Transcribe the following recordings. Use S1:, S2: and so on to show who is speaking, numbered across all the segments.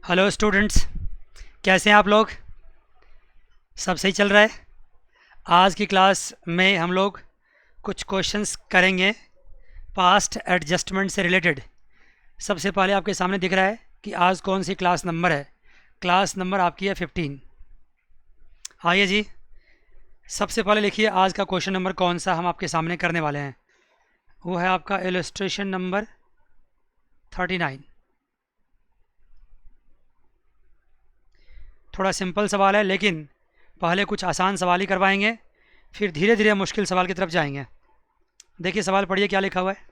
S1: Hello students, कैसे हैं आप लोग? सब सही चल रहा है? आज की क्लास में हम लोग कुछ क्वेश्चंस करेंगे पास्ट एडजस्टमेंट से रिलेटेड। सबसे पहले आपके सामने दिख रहा है कि आज कौन सी क्लास नंबर है। क्लास नंबर आपकी है 15। आइए जी, सबसे पहले लिखिए आज का क्वेश्चन नंबर कौन सा हम आपके सामने करने वाले हैं। वो है आपका इलस्ट्रेशन नंबर 39। थोड़ा सिंपल सवाल है, लेकिन पहले कुछ आसान सवाल ही करवाएंगे, फिर धीरे धीरे मुश्किल सवाल की तरफ जाएंगे। देखिए सवाल पढ़िए, क्या लिखा हुआ है।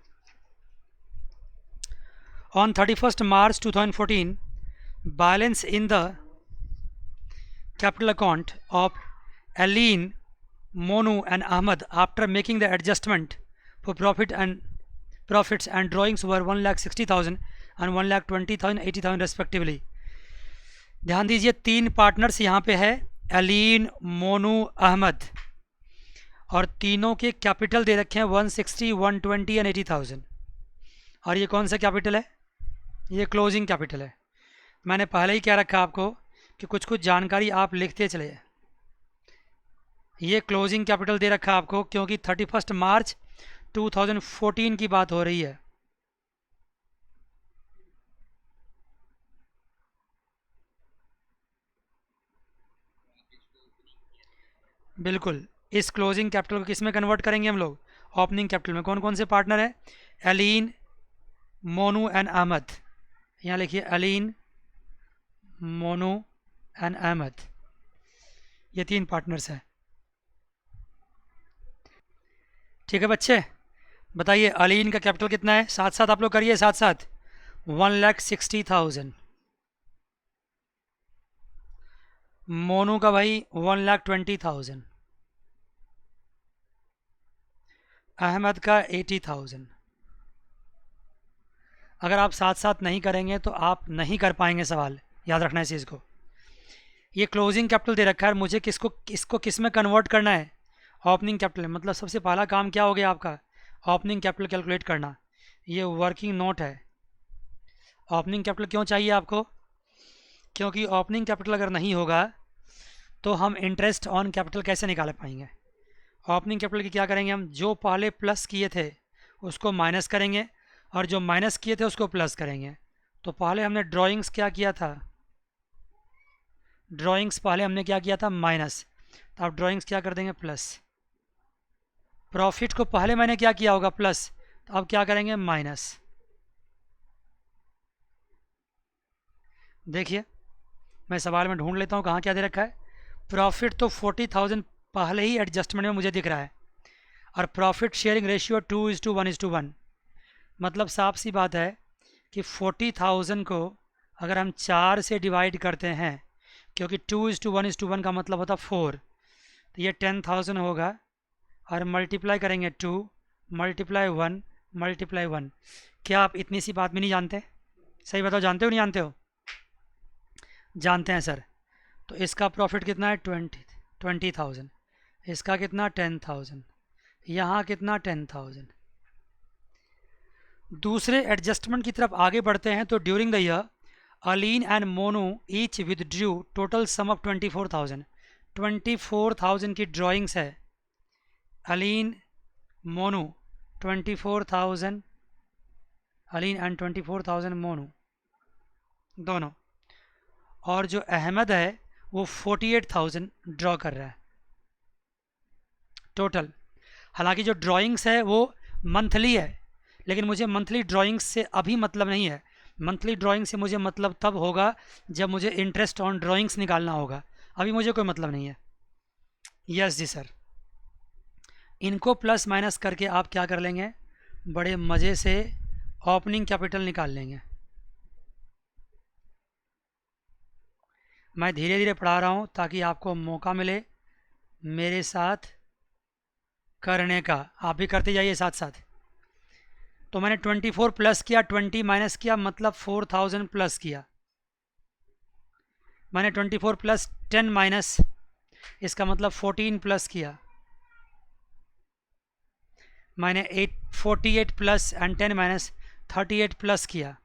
S1: On 31st March 2014, balance in the capital account of Aline, Monu and Ahmad after making the adjustment for profits and drawings were 1,60,000 and 1,20,000 80,000 respectively। ध्यान दीजिए, तीन पार्टनर्स यहाँ पे है, अलीन, मोनू, अहमद, और तीनों के कैपिटल दे रखे हैं 160, 120 एंड 80,000। और ये कौन सा कैपिटल है? ये क्लोजिंग कैपिटल है। मैंने पहले ही क्या रखा आपको कि कुछ कुछ जानकारी आप लिखते चले। ये क्लोजिंग कैपिटल दे रखा आपको क्योंकि 31 मार्च 2014 की बात हो रही है। बिल्कुल, इस क्लोजिंग कैपिटल को किस में कन्वर्ट करेंगे हम लोग? ओपनिंग कैपिटल में। कौन कौन से पार्टनर है? अलीन, मोनू एंड अहमद। यहाँ लिखिए अलीन, मोनू एंड अहमद, ये तीन पार्टनर्स हैं। ठीक है बच्चे, बताइए अलीन का कैपिटल कितना है? साथ साथ आप लोग करिए, साथ साथ। 1,60,000। मोनू का भाई 1,20,000। अहमद का 80,000। अगर आप साथ साथ नहीं करेंगे तो आप नहीं कर पाएंगे सवाल, याद रखना इस चीज़ को। ये क्लोजिंग कैपिटल दे रखा है, मुझे इसको किस में कन्वर्ट करना है? Opening capital. मतलब सबसे पहला काम क्या हो गया आपका? ओपनिंग कैपिटल कैलकुलेट करना। ये वर्किंग नोट है। ओपनिंग कैपिटल क्यों चाहिए आपको? क्योंकि ओपनिंग कैपिटल अगर नहीं होगा तो हम इंटरेस्ट ऑन कैपिटल कैसे निकाल पाएंगे? ओपनिंग कैपिटल की क्या करेंगे हम? जो पहले प्लस किए थे उसको माइनस करेंगे, और जो माइनस किए थे उसको प्लस करेंगे। तो पहले हमने ड्राइंग्स क्या किया था? ड्राइंग्स पहले हमने क्या किया था? माइनस। तो आप ड्राइंग्स क्या कर देंगे? प्लस। प्रॉफिट को पहले मैंने क्या किया होगा? प्लस। तो अब क्या करेंगे? माइनस। देखिए मैं सवाल में ढूंढ लेता हूँ कहाँ क्या दे रखा है। प्रॉफिट तो 40,000 पहले ही एडजस्टमेंट में मुझे दिख रहा है, और प्रॉफिट शेयरिंग रेशियो 2:1:1। मतलब साफ सी बात है कि 40,000 को अगर हम 4 से डिवाइड करते हैं, क्योंकि 2:1:1 का मतलब होता 4, तो ये 10,000 होगा, और मल्टीप्लाई करेंगे 2 मल्टीप्लाई 1 मल्टीप्लाई 1। क्या आप इतनी सी बात भी नहीं जानते? सही बताओ, जानते हो नहीं जानते हो? जानते हैं सर। तो इसका प्रॉफिट कितना है? 20,000। इसका कितना? 10,000। यहाँ कितना? 10,000। दूसरे एडजस्टमेंट की तरफ आगे बढ़ते हैं तो during the year Aleen and Monu each withdrew total sum of 24,000। 24,000 की ड्राइंग्स है। अलीन, मोनू 24,000, अलीन एंड 24,000 मोनू दोनों। और जो अहमद है वो 48,000 ड्रॉ कर रहा है टोटल। हालांकि जो ड्राइंग्स है वो मंथली है, लेकिन मुझे मंथली ड्राइंग्स से अभी मतलब नहीं है। मंथली ड्राइंग से मुझे मतलब तब होगा जब मुझे इंटरेस्ट ऑन ड्राइंग्स निकालना होगा। अभी मुझे कोई मतलब नहीं है। यस जी सर। इनको प्लस माइनस करके आप क्या कर लेंगे? बड़े मज़े से ओपनिंग कैपिटल निकाल लेंगे। मैं धीरे धीरे पढ़ा रहा हूँ ताकि आपको मौका मिले मेरे साथ करने का। आप भी करते जाइए साथ साथ। तो मैंने 24 प्लस किया, 20 माइनस किया, मतलब 4,000 प्लस किया। मैंने 24 प्लस 10 माइनस, इसका मतलब 14 प्लस किया। मैंने 48 प्लस एंड 10 माइनस 38 प्लस किया।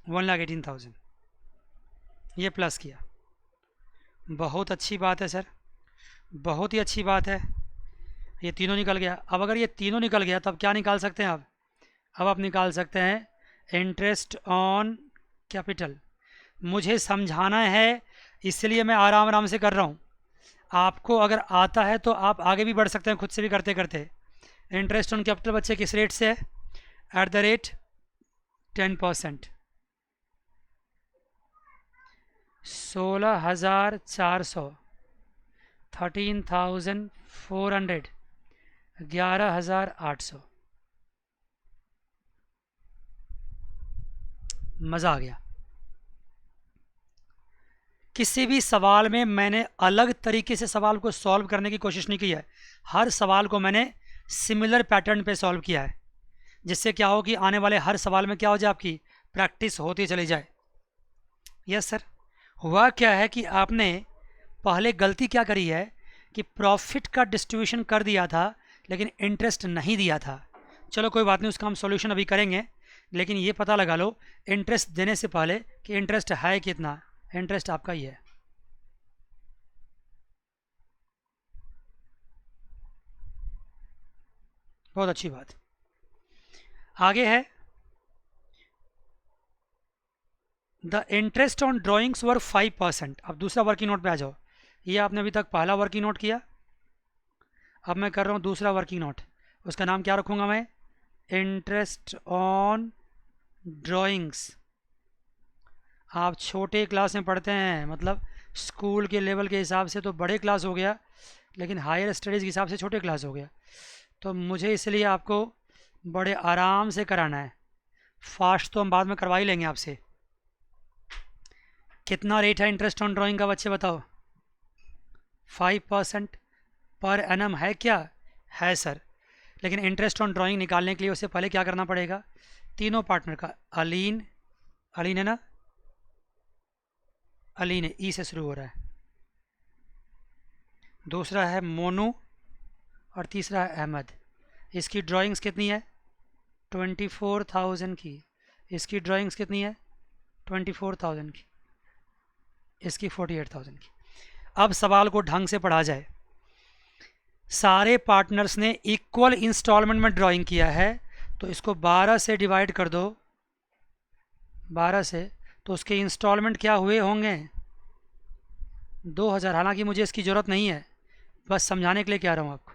S1: 1,18,000 ये प्लस किया। बहुत अच्छी बात है सर, बहुत ही अच्छी बात है। ये तीनों निकल गया। अब अगर ये तीनों निकल गया तो अब क्या निकाल सकते हैं आप? अब आप निकाल सकते हैं इंटरेस्ट ऑन कैपिटल। मुझे समझाना है इसलिए मैं आराम आराम से कर रहा हूँ। आपको अगर आता है तो आप आगे भी बढ़ सकते हैं खुद से भी करते करते। इंटरेस्ट ऑन कैपिटल बच्चे किस रेट से है? At the rate 10%। 16,400, 13,400, 11,800। मज़ा आ गया। किसी भी सवाल में मैंने अलग तरीके से सवाल को सॉल्व करने की कोशिश नहीं की है। हर सवाल को मैंने सिमिलर पैटर्न पे सॉल्व किया है, जिससे क्या हो कि आने वाले हर सवाल में क्या हो जाए, आपकी प्रैक्टिस होती चली जाए। Yes sir. हुआ क्या है कि आपने पहले गलती क्या करी है कि प्रॉफिट का डिस्ट्रीब्यूशन कर दिया था लेकिन इंटरेस्ट नहीं दिया था। चलो कोई बात नहीं, उसका हम सॉल्यूशन अभी करेंगे, लेकिन ये पता लगा लो इंटरेस्ट देने से पहले कि इंटरेस्ट है कितना। इंटरेस्ट आपका ही है। बहुत अच्छी बात। आगे है द इंटरेस्ट ऑन ड्राइंग्स वर 5%। अब दूसरा वर्किंग नोट पे आ जाओ। ये आपने अभी तक पहला वर्किंग नोट किया, अब मैं कर रहा हूँ दूसरा वर्किंग नोट। उसका नाम क्या रखूँगा मैं? Interest on drawings. आप छोटे क्लास में पढ़ते हैं, मतलब स्कूल के लेवल के हिसाब से तो बड़े क्लास हो गया, लेकिन हायर स्टडीज़ के हिसाब से छोटे क्लास हो गया। तो मुझे इसलिए आपको बड़े आराम से कराना है। फास्ट तो हम बाद में करवा ही लेंगे आपसे। कितना रेट है इंटरेस्ट ऑन ड्राइंग का बच्चे बताओ? 5% पर एनम है क्या? है सर। लेकिन इंटरेस्ट ऑन ड्राइंग निकालने के लिए उससे पहले क्या करना पड़ेगा? तीनों पार्टनर का अलीन, अलीन है ना, अलीन है, ई से शुरू हो रहा है। दूसरा है मोनू और तीसरा है अहमद। इसकी ड्राइंग्स कितनी है? 24,000 की। इसकी ड्राइंग्स कितनी है? 24,000 की। इसकी 48,000 की। अब सवाल को ढंग से पढ़ा जाए। सारे पार्टनर्स ने इक्वल इंस्टॉलमेंट में ड्राइंग किया है, तो इसको 12 से डिवाइड कर दो, 12 से, तो उसके इंस्टॉलमेंट क्या हुए होंगे? 2,000। हालांकि मुझे इसकी ज़रूरत नहीं है, बस समझाने के लिए कह रहा हूँ आपको।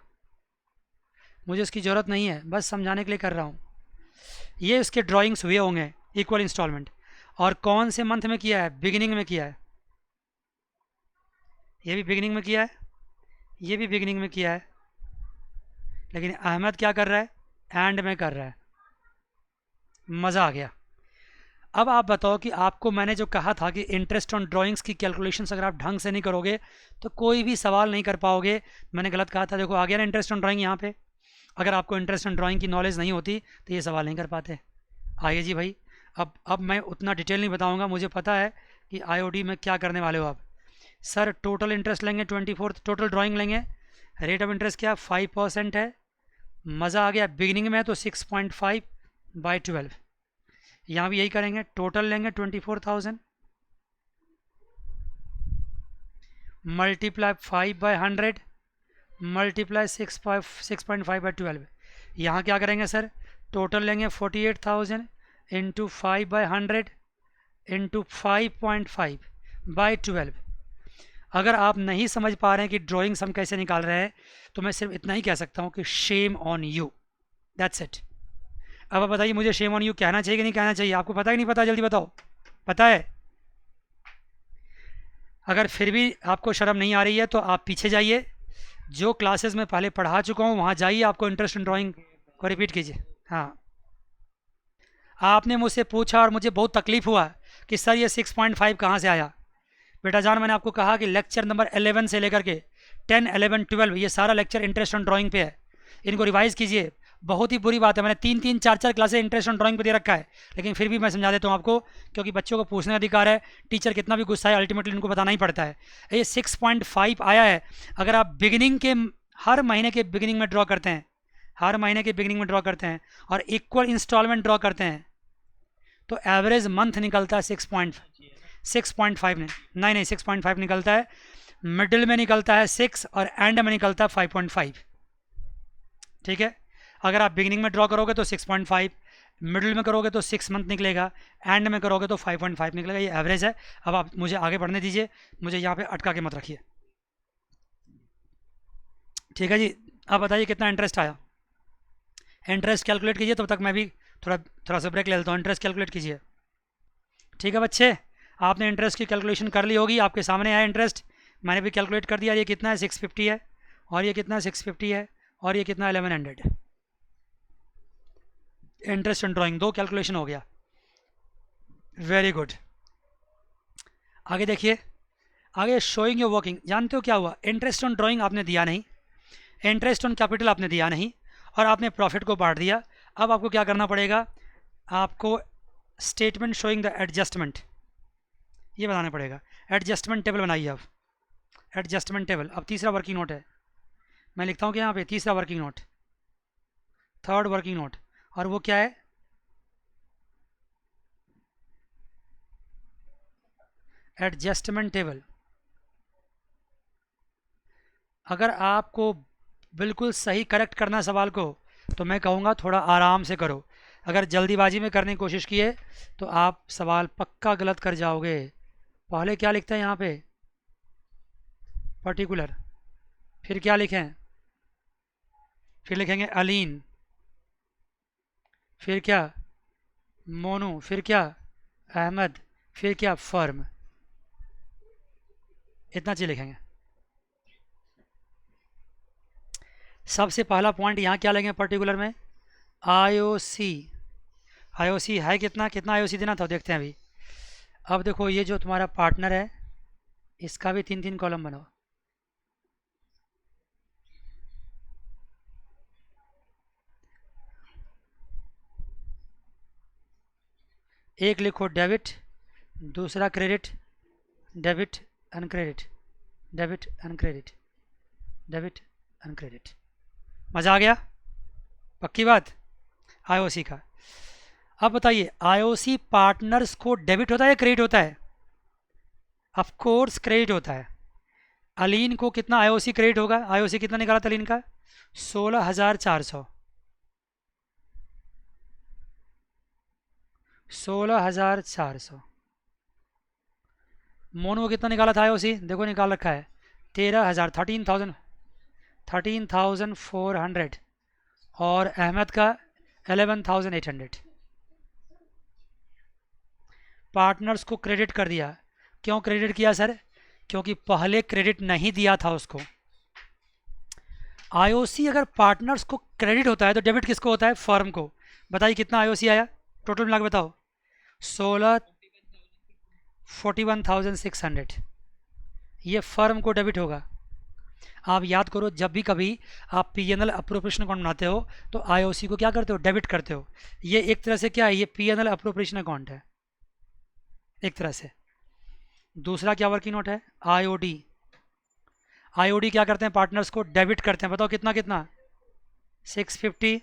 S1: मुझे इसकी ज़रूरत नहीं है, बस समझाने के लिए कर रहा हूँ। ये इसके ड्राइंग्स हुए होंगे इक्वल इंस्टॉलमेंट। और कौन से मंथ में किया है? बिगिनिंग में किया है। ये भी बिगिनिंग में किया है, ये भी बिगिनिंग में किया है, लेकिन अहमद क्या कर रहा है? एंड में कर रहा है। मज़ा आ गया। अब आप बताओ कि आपको मैंने जो कहा था कि इंटरेस्ट ऑन ड्राइंग्स की कैलकुलेशंस अगर आप ढंग से नहीं करोगे तो कोई भी सवाल नहीं कर पाओगे। मैंने गलत कहा था। देखो आ गया ना इंटरेस्ट ऑन ड्राइंग यहाँ पे। अगर आपको इंटरेस्ट ऑन ड्राइंग की नॉलेज नहीं होती तो ये सवाल नहीं कर पाते। आइए जी भाई, अब मैं उतना डिटेल नहीं बताऊँगा, मुझे पता है कि IOD में क्या करने वाले हो आप। सर टोटल इंटरेस्ट लेंगे 24, टोटल ड्राइंग लेंगे। रेट ऑफ इंटरेस्ट क्या? 5% है। मज़ा आ गया। बिगिनिंग में है तो 6.5/12। यहाँ भी यही करेंगे, टोटल लेंगे 24,000 मल्टीप्लाई 5/100 मल्टीप्लाई 6.5/12। यहाँ क्या करेंगे सर? टोटल लेंगे 48,000 इंटू 5/100 इंटू 5.5/12। अगर आप नहीं समझ पा रहे हैं कि ड्राइंग्स हम कैसे निकाल रहे हैं तो मैं सिर्फ इतना ही कह सकता हूँ कि shame on you, that's it. अब आप बताइए मुझे शेम ऑन यू कहना चाहिए कि नहीं कहना चाहिए? आपको पता है कि नहीं पता? जल्दी बताओ। पता है? अगर फिर भी आपको शर्म नहीं आ रही है तो आप पीछे जाइए, जो क्लासेस में पहले पढ़ा चुका हूँ वहाँ जाइए, आपको इंटरेस्ट इन ड्राइंग को रिपीट कीजिए। हाँ, आपने मुझसे पूछा और मुझे बहुत तकलीफ़ हुआ कि सर ये 6.5 कहाँ से आया। बेटा जान, मैंने आपको कहा कि लेक्चर नंबर 11 से लेकर के 10, 11, 12 ये सारा लेक्चर इंटरेस्ट ऑन ड्राइंग पे है। इनको रिवाइज़ कीजिए। बहुत ही बुरी बात है, मैंने 3-3, 4-4 क्लासेस इंटरेस्ट ऑन ड्राइंग पे दे रखा है, लेकिन फिर भी मैं समझा देता हूँ आपको, क्योंकि बच्चों को पूछने का अधिकार है। टीचर कितना भी गुस्सा है अल्टीमेटली इनको बताना ही पड़ता है। ये 6.5 आया है। अगर आप बिगिनिंग के हर महीने के बिगिनिंग में ड्रॉ करते हैं, हर महीने के बिगिनिंग में ड्रॉ करते हैं और इक्वल इंस्टॉलमेंट ड्रॉ करते हैं, तो एवरेज मंथ निकलता है 6.5 नहीं 6.5 निकलता है, मिडिल में निकलता है 6 और एंड में निकलता है 5.5। ठीक है, अगर आप बिगिनिंग में ड्रॉ करोगे तो 6.5, मिडिल में करोगे तो 6 मंथ निकलेगा, एंड में करोगे तो 5.5 निकलेगा। ये एवरेज है। अब आप मुझे आगे बढ़ने दीजिए, मुझे यहाँ पे अटका के मत रखिए। ठीक है जी, अब बताइए कितना इंटरेस्ट आया। इंटरेस्ट कैलकुलेट कीजिए, तब तक मैं भी थोड़ा सा ब्रेक ले लेता हूँ। इंटरेस्ट कैलकुलेट कीजिए। ठीक है बच्चे, आपने इंटरेस्ट की कैलकुलेशन कर ली होगी, आपके सामने आया इंटरेस्ट, मैंने भी कैलकुलेट कर दिया। ये कितना है 650 है, और ये कितना 650 है, और ये कितना 1100 है। इंटरेस्ट ऑन ड्राइंग 2 कैलकुलेशन हो गया। Very good. आगे देखिए, आगे शोइंग योर वर्किंग। जानते हो क्या हुआ, इंटरेस्ट ऑन ड्राइंग आपने दिया नहीं, इंटरेस्ट ऑन कैपिटल आपने दिया नहीं, और आपने प्रॉफिट को बांट दिया। अब आपको क्या करना पड़ेगा, आपको स्टेटमेंट शोइंग द एडजस्टमेंट ये बनाना पड़ेगा। एडजस्टमेंट टेबल बनाइए आप, एडजस्टमेंट टेबल। अब तीसरा वर्किंग नोट है, मैं लिखता हूँ कि यहाँ पे तीसरा working note, third working note, और वो क्या है, एडजस्टमेंट टेबल। अगर आपको बिल्कुल सही करेक्ट करना सवाल को, तो मैं कहूँगा थोड़ा आराम से करो। अगर जल्दीबाजी में करने की कोशिश किए तो आप सवाल पक्का गलत कर जाओगे। पहले क्या लिखते हैं यहाँ पे, पर्टिकुलर, फिर क्या लिखें, फिर लिखेंगे अलीन, फिर क्या मोनू, फिर क्या अहमद, फिर क्या फर्म। इतना चीज लिखेंगे। सबसे पहला पॉइंट यहाँ क्या लेंगे पर्टिकुलर में, आईओसी। आईओसी है कितना, कितना आईओसी देना था देखते हैं अभी। अब देखो ये जो तुम्हारा पार्टनर है, इसका भी 3-3 कॉलम बनाओ। एक लिखो डेबिट, दूसरा credit, debit and credit, debit and credit, debit and credit. मज़ा आ गया, पक्की बात आईओसी का। अब बताइए आईओसी पार्टनर्स को डेबिट होता है या क्रेडिट होता है, ऑफ कोर्स क्रेडिट होता है। अलीन को कितना आईओसी क्रेडिट होगा, आईओसी कितना निकाला था अलीन का, 16,400, 16,400। मोनू को कितना निकाला था आईओसी, देखो निकाल रखा है 13,000, 13,400, और अहमद का 11,800। पार्टनर्स को क्रेडिट कर दिया। क्यों क्रेडिट किया सर, क्योंकि पहले क्रेडिट नहीं दिया था उसको। आईओसी अगर पार्टनर्स को क्रेडिट होता है तो डेबिट किसको होता है, फर्म को। बताइए कितना आईओसी आया टोटल मिला के बताओ, 41,600। ये फर्म को डेबिट होगा। आप याद करो, जब भी कभी आप पीएनएल अप्रोप्रिएशन अकाउंट बनाते हो तो आईओसी को क्या करते हो, डेबिट करते हो। ये एक तरह से क्या है, ये पीएनएल अप्रोप्रिएशन अकाउंट है एक तरह से। दूसरा क्या वर्किंग नोट है, आईओडी। आईओडी क्या करते हैं, पार्टनर्स को डेबिट करते हैं। बताओ कितना कितना, 650,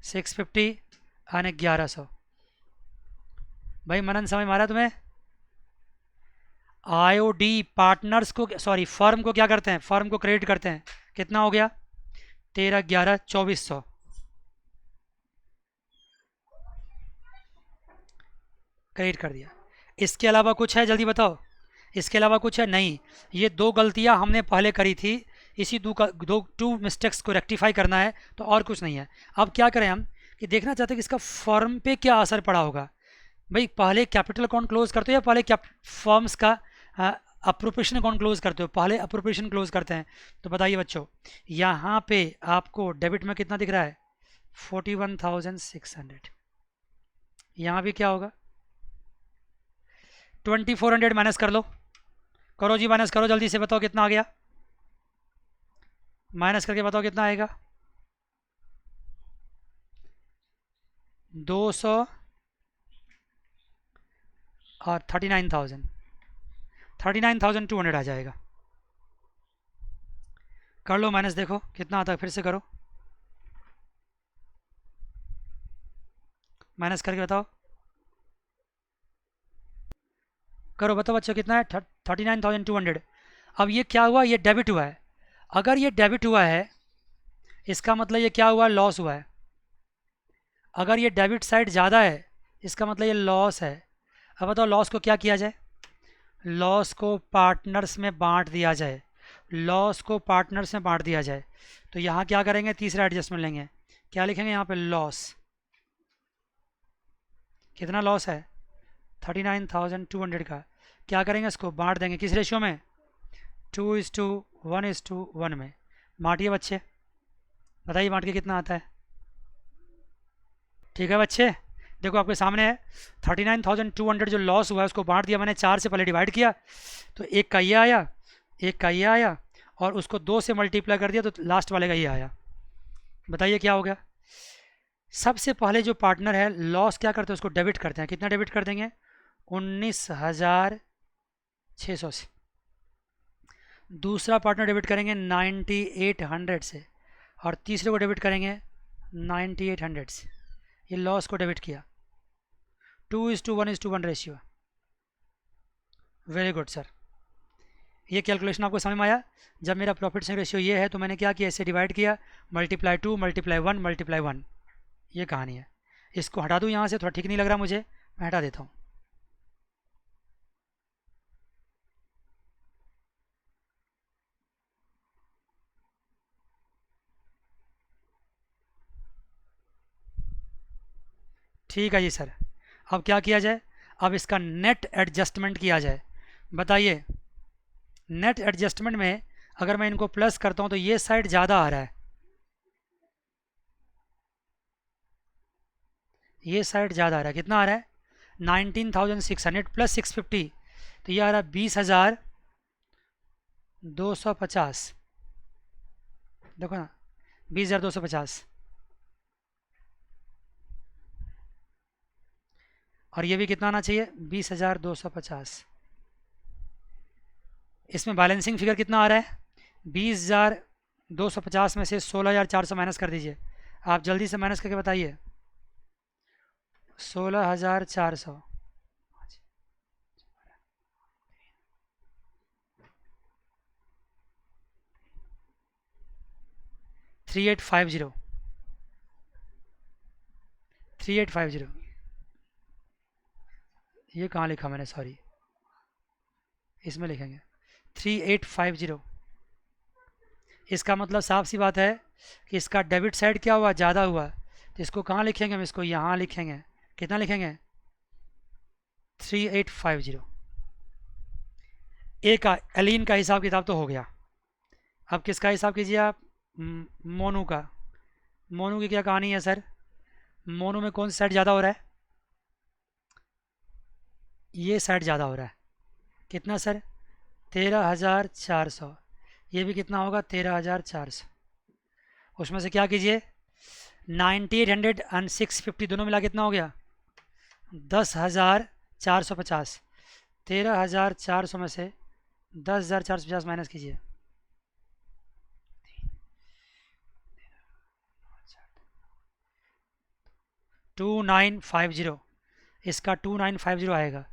S1: 650 और 1100। भाई मनन समझ मारा तुम्हें। आईओडी पार्टनर्स को, सॉरी फर्म को क्या करते हैं, फर्म को क्रेडिट करते हैं। कितना हो गया, 13, 11, 2400। क्रेडिट कर दिया। इसके अलावा कुछ है, जल्दी बताओ, इसके अलावा कुछ है नहीं। ये 2 गलतियां हमने पहले करी थी, इसी टू मिस्टेक्स को रेक्टिफाई करना है, तो और कुछ नहीं है। अब क्या करें हम, कि देखना चाहते हैं कि इसका फर्म पे क्या असर पड़ा होगा। भाई पहले कैपिटल अकाउंट क्लोज करते हो या पहले फर्म्स का अप्रोप्रिएशन अकाउंट क्लोज करते हो, पहले अप्रोप्रिएशन क्लोज करते हैं। तो बताइए बच्चों, यहाँ पे आपको डेबिट में कितना दिख रहा है, 41,600। यहाँ भी क्या होगा, 2400 माइनस कर लो, करो जी माइनस करो, जल्दी से बताओ कितना आ गया, माइनस करके बताओ कितना आएगा, 200 और 39,000, 39,200 आ जाएगा। कर लो माइनस, देखो कितना आता है, फिर से करो। माइनस करके बताओ, करो बताओ बच्चों कितना है, 39,200। अब ये क्या हुआ, ये डेबिट हुआ है। अगर ये डेबिट हुआ है इसका मतलब ये क्या हुआ, लॉस हुआ है। अगर ये डेबिट साइड ज़्यादा है इसका मतलब ये लॉस है। अब बताओ लॉस को क्या किया जाए, लॉस को पार्टनर्स में बांट दिया जाए, लॉस को पार्टनर्स में बांट दिया जाए। तो यहाँ क्या करेंगे, तीसरा एडजस्टमेंट लेंगे, क्या लिखेंगे यहाँ पे, लॉस। कितना लॉस है, 39,200 का। क्या करेंगे, इसको बांट देंगे किस रेशियो में, 2:1:1 में। बांटिए बच्चे, बताइए बांट के कितना आता है। ठीक है बच्चे, देखो आपके सामने है 39,200 जो लॉस हुआ है उसको बांट दिया मैंने, 4 से पहले डिवाइड किया तो एक का ये आया, एक का ये आया, और उसको 2 से मल्टीप्लाई कर दिया तो लास्ट वाले का ये आया। बताइए क्या हो गया। सबसे पहले जो पार्टनर है लॉस क्या करते हैं, उसको डेबिट करते हैं। कितना डेबिट कर देंगे, 19,600 से। दूसरा पार्टनर डेबिट करेंगे 9800 से, और तीसरे को डेबिट करेंगे 9800 से। ये लॉस को डेबिट किया, 2:1:1 रेशियो। वेरी गुड सर, ये कैलकुलेशन आपको समझ में आया। जब मेरा प्रॉफिट शेयरिंग रेशियो ये है तो मैंने क्या किया, इसे डिवाइड किया, मल्टीप्लाई 2 मल्टीप्लाई 1 मल्टीप्लाई 1। ये कहानी है। इसको हटा दूँ यहाँ से, थोड़ा ठीक नहीं लग रहा मुझे, मैं हटा देता हूँ। ठीक है जी सर। अब क्या किया जाए, अब इसका नेट एडजस्टमेंट किया जाए। बताइए, नेट एडजस्टमेंट में अगर मैं इनको प्लस करता हूँ तो ये साइड ज़्यादा आ रहा है, ये साइड ज़्यादा आ रहा है। कितना आ रहा है, 19,600 प्लस 650, तो ये आ रहा है 20,250। देखो ना, 20,250। और ये भी कितना आना चाहिए, 20,250। इसमें बैलेंसिंग फिगर कितना आ रहा है, 20,250 में से 16,400 माइनस कर दीजिए। आप जल्दी से माइनस करके बताइए, 16,400। 3850, 3850। ये कहाँ लिखा मैंने, सॉरी, इसमें लिखेंगे 3850। इसका मतलब साफ सी बात है कि इसका डेबिट साइड क्या हुआ, ज़्यादा हुआ, तो इसको कहाँ लिखेंगे हम, इसको यहाँ लिखेंगे। कितना लिखेंगे, 3850। ए का, एलिन का हिसाब किताब तो हो गया। अब किसका हिसाब कीजिए आप, मोनू का। मोनू की क्या कहानी है सर, मोनू में कौन सा साइड ज़्यादा हो रहा है, ये साइड ज़्यादा हो रहा है। कितना सर, 13,400। ये भी कितना होगा, 13,400। उसमें से क्या कीजिए, 9800 एंड 650 दोनों मिला कितना हो गया, 10,450। 13,400 में से 10,450 माइनस कीजिए, 2950। इसका 2950 आएगा।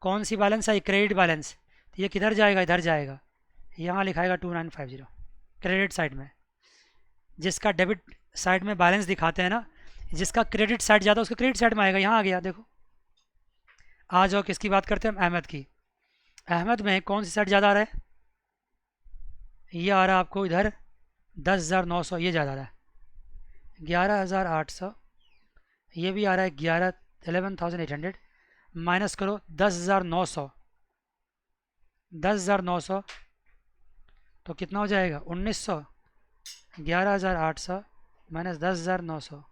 S1: कौन सी बैलेंस है, क्रेडिट बैलेंस, तो ये किधर जाएगा, इधर जाएगा, यहाँ लिखाएगा 2950 क्रेडिट साइड में। जिसका डेबिट साइड में बैलेंस दिखाते हैं ना, जिसका क्रेडिट साइड ज़्यादा उसका क्रेडिट साइड में आएगा। यहाँ आ गया देखो। आ जाओ, किसकी बात करते हैं हम, अहमद की। अहमद में कौन सी साइड ज़्यादा आ रहा है, ये आ रहा है आपको इधर 10,900, ये ज़्यादा आ रहा है। 11,800, ये भी आ रहा है 11,800। माइनस करो 10,900, 10,900 तो कितना हो जाएगा, 1,900। 11,800 माइनस 10,900,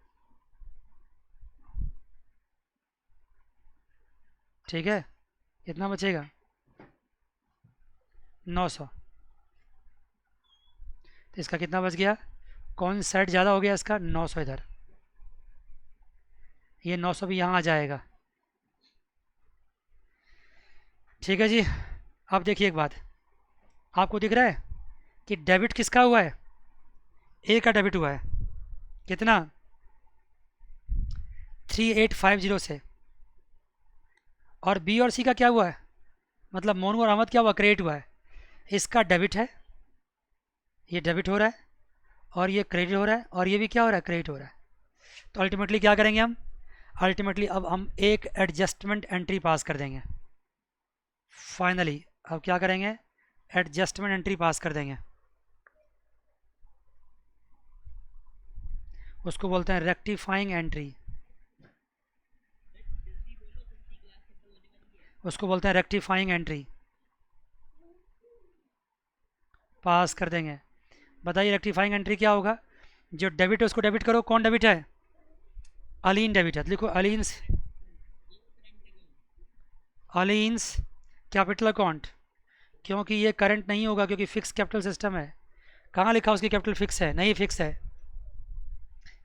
S1: ठीक है, कितना बचेगा, 900। तो इसका कितना बच गया, कौन साइड ज़्यादा हो गया इसका, 900 इधर, ये 900 भी यहाँ आ जाएगा। ठीक है जी। अब देखिए एक बात, आपको दिख रहा है कि डेबिट किसका हुआ है, ए का डेबिट हुआ है। कितना, 3850 से। और बी और सी का क्या हुआ है, मतलब मोनू और अहमद क्या हुआ, क्रेडिट हुआ है। इसका डेबिट है, ये डेबिट हो रहा है, और ये क्रेडिट हो रहा है, और ये भी क्या हो रहा है, क्रेडिट हो रहा है। तो अल्टीमेटली क्या करेंगे हम, अल्टीमेटली अब हम एक एडजस्टमेंट एंट्री पास कर देंगे। फाइनली अब क्या करेंगे, एडजस्टमेंट एंट्री पास कर देंगे। उसको बोलते हैं रेक्टिफाइंग एंट्री, उसको बोलते हैं रेक्टिफाइंग एंट्री, पास कर देंगे। बताइए रेक्टिफाइंग एंट्री क्या होगा, जो डेबिट है उसको डेबिट करो। कौन डेबिट है, अलीन डेबिट है, तो लिखो अलीन्स, अलीन्स कैपिटल अकाउंट, क्योंकि ये करंट नहीं होगा क्योंकि फिक्स कैपिटल सिस्टम है। कहाँ लिखा उसकी कैपिटल फिक्स है, नहीं फिक्स है।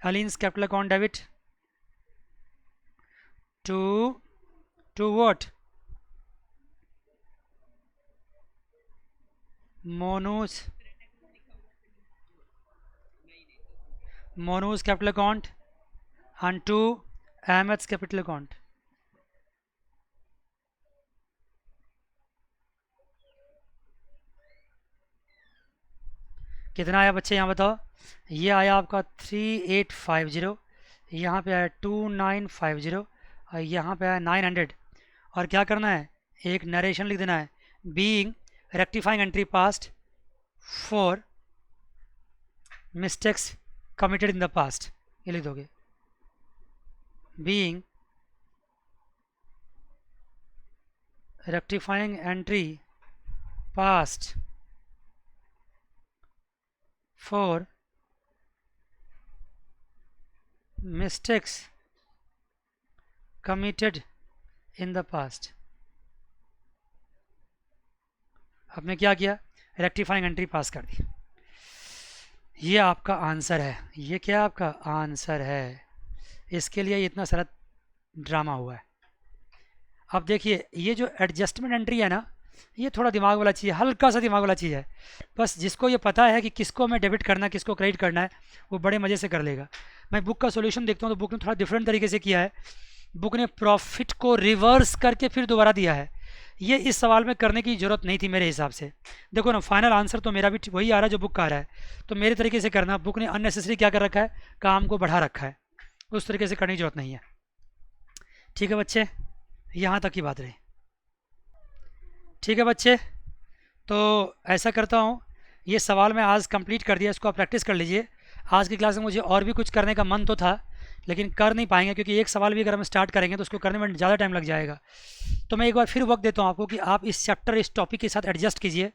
S1: Aleen's capital account debit to what, Monu's capital account and to Ahmad's capital account. कितना आया बच्चे यहाँ बताओ, ये आया आपका 3850, यहाँ पे आया 2950, और यहाँ पे आया 900। और क्या करना है, एक नरेशन लिख देना है, being rectifying entry past for mistakes committed in the past, ये लिख दोगे। Being rectifying entry past for mistakes committed in the past। आपने क्या किया, रेक्टिफाइंग एंट्री पास कर दी। ये आपका आंसर है, ये क्या आपका आंसर है, इसके लिए इतना सारा ड्रामा हुआ है। अब देखिए ये जो एडजस्टमेंट एंट्री है ना, ये थोड़ा दिमाग वाला चीज़ है, हल्का सा दिमाग वाला चीज़ है। बस जिसको ये पता है कि किसको हमें डेबिट करना है किसको क्रेडिट करना है, वो बड़े मज़े से कर लेगा। मैं बुक का सॉल्यूशन देखता हूँ तो बुक ने थोड़ा डिफरेंट तरीके से किया है। बुक ने प्रॉफिट को रिवर्स करके फिर दोबारा दिया है। ये इस सवाल में करने की ज़रूरत नहीं थी मेरे हिसाब से। देखो ना, फाइनल आंसर तो मेरा भी वही आ रहा है जो बुक का आ रहा है, तो मेरे तरीके से करना। बुक ने अननेसेसरी क्या कर रखा है, काम को बढ़ा रखा है, उस तरीके से करने की जरूरत नहीं है। ठीक है बच्चे, यहाँ तक की बात रही। ठीक है बच्चे, तो ऐसा करता हूँ, ये सवाल मैं आज कंप्लीट कर दिया, इसको आप प्रैक्टिस कर लीजिए। आज की क्लास में मुझे और भी कुछ करने का मन तो था, लेकिन कर नहीं पाएंगे क्योंकि एक सवाल भी अगर हम स्टार्ट करेंगे तो उसको करने में ज़्यादा टाइम लग जाएगा। तो मैं एक बार फिर वक्त देता हूँ आपको कि आप इस चैप्टर, इस टॉपिक के साथ एडजस्ट कीजिए।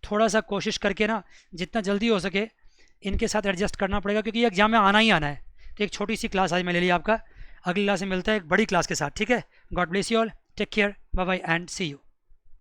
S1: थोड़ा सा कोशिश करके ना, जितना जल्दी हो सके इनके साथ एडजस्ट करना पड़ेगा, क्योंकि ये एग्जाम में आना ही आना है। तो एक छोटी सी क्लास आज मैं ले लिया आपका, अगली क्लास में मिलता है एक बड़ी क्लास के साथ। ठीक है, God bless you all, take care, bye bye and see you.